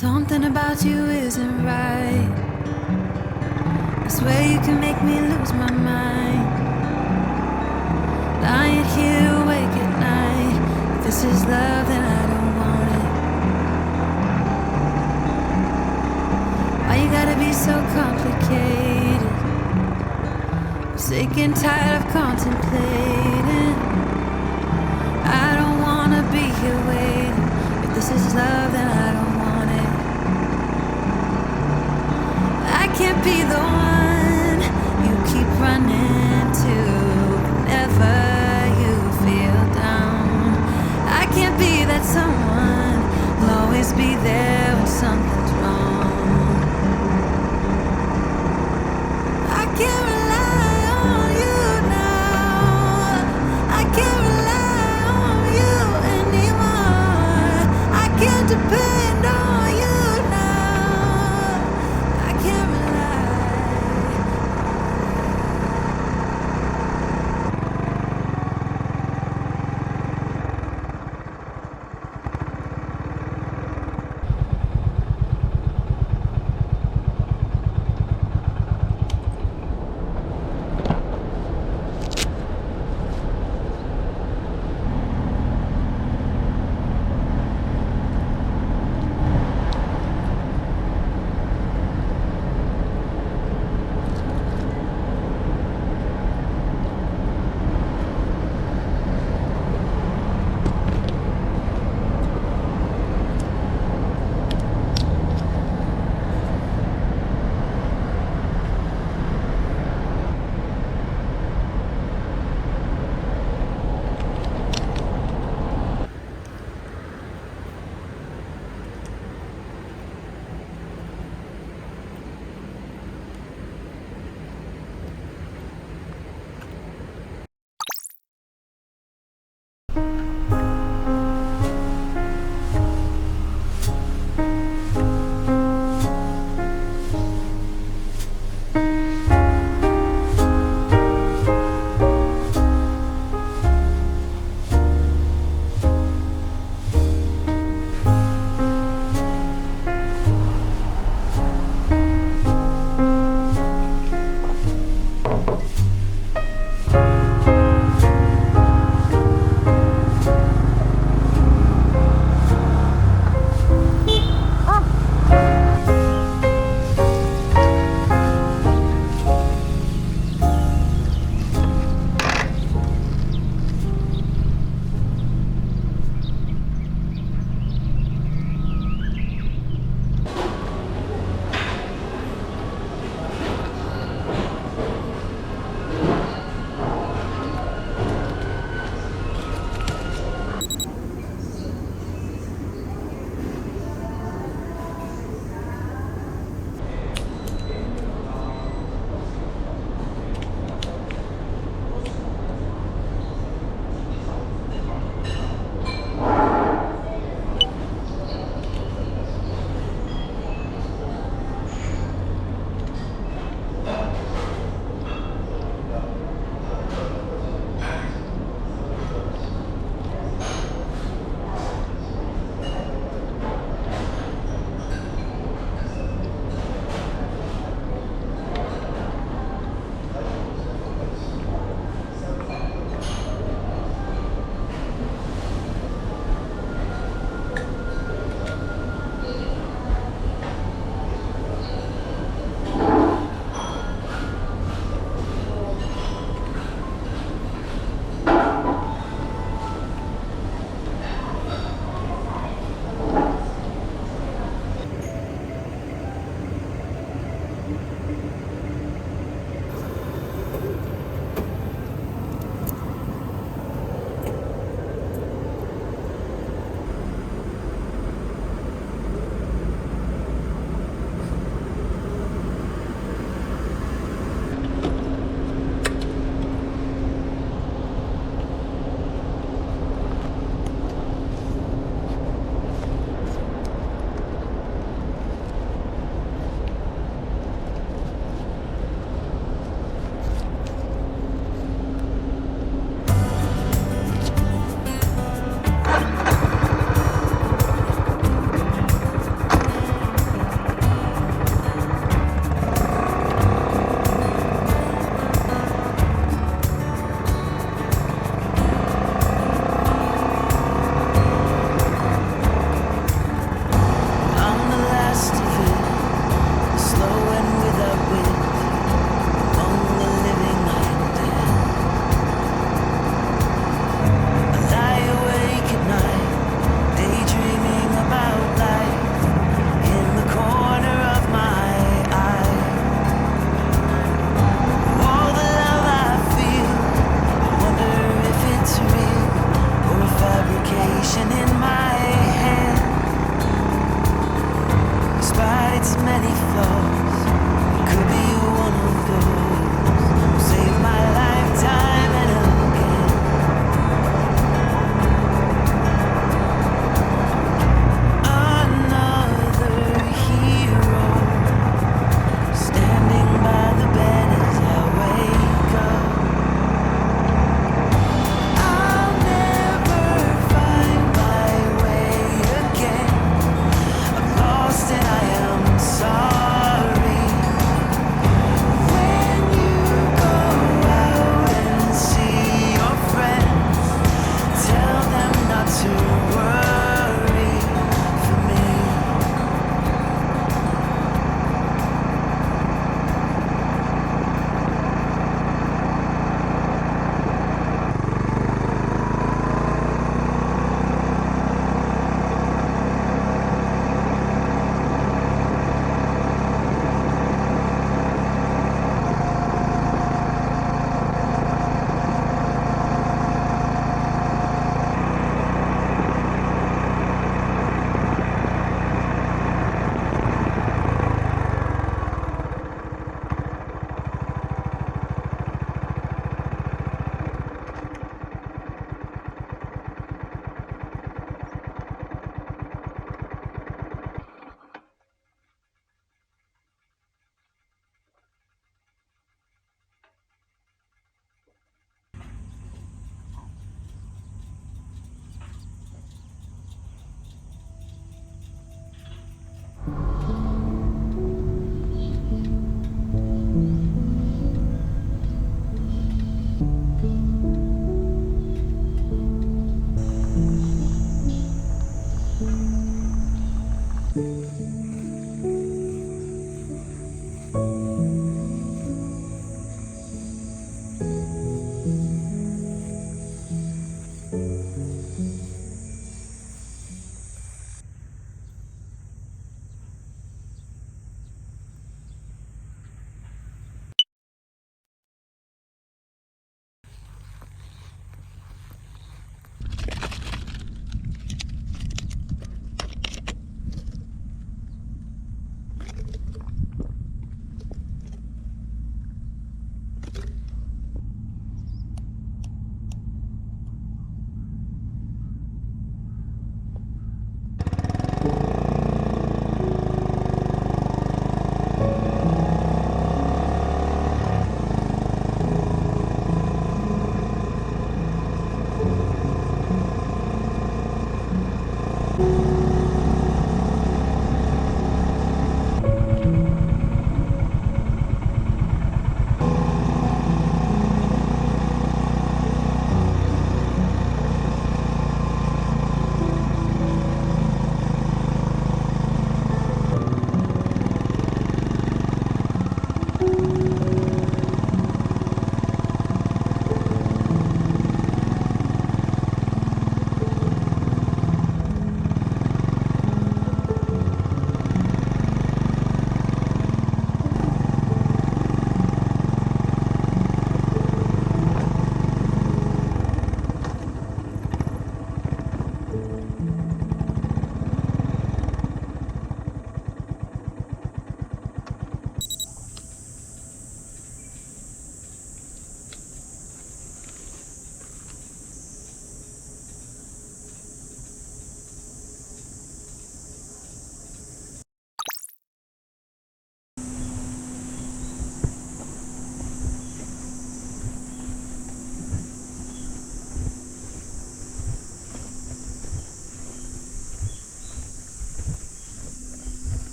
Something about you isn't right. I swear you can make me lose my mind. Lying here awake at night. If this is love, then I don't want it. Why you gotta be so complicated? I'm sick and tired of contemplating. I don't wanna be here waiting. If this is love, then I don't want it. I can't be the one you keep running to whenever you feel down. I can't be that someone who'll always be there when something's wrong. I can't rely on you now. I can't rely on you anymore. I can't depend on you now. I can't rely.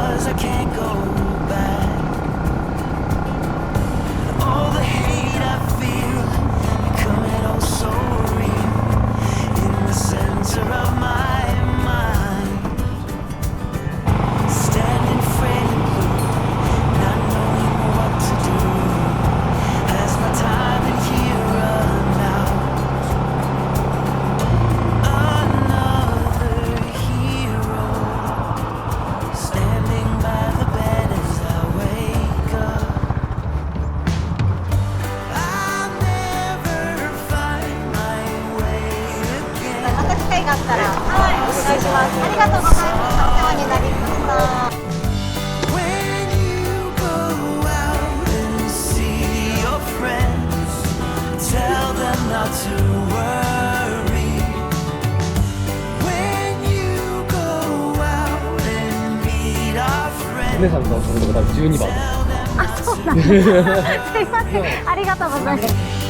'cause I can't go back. All the hate I feel becoming oh so real in the center of my mind, standing frail and blue, not knowing what to do. Has my time been here run out? Another hero standing by the bed as I wake up. I'll never find my way again. また機会があったら、はい、お願いします。ありがとうございました。お世話になりました。When you go out and see your friends, tell them not to worry. When you go out and meet our お姉さんのところ多分12番。あ、そうなんです。すいません。ありがとうございます。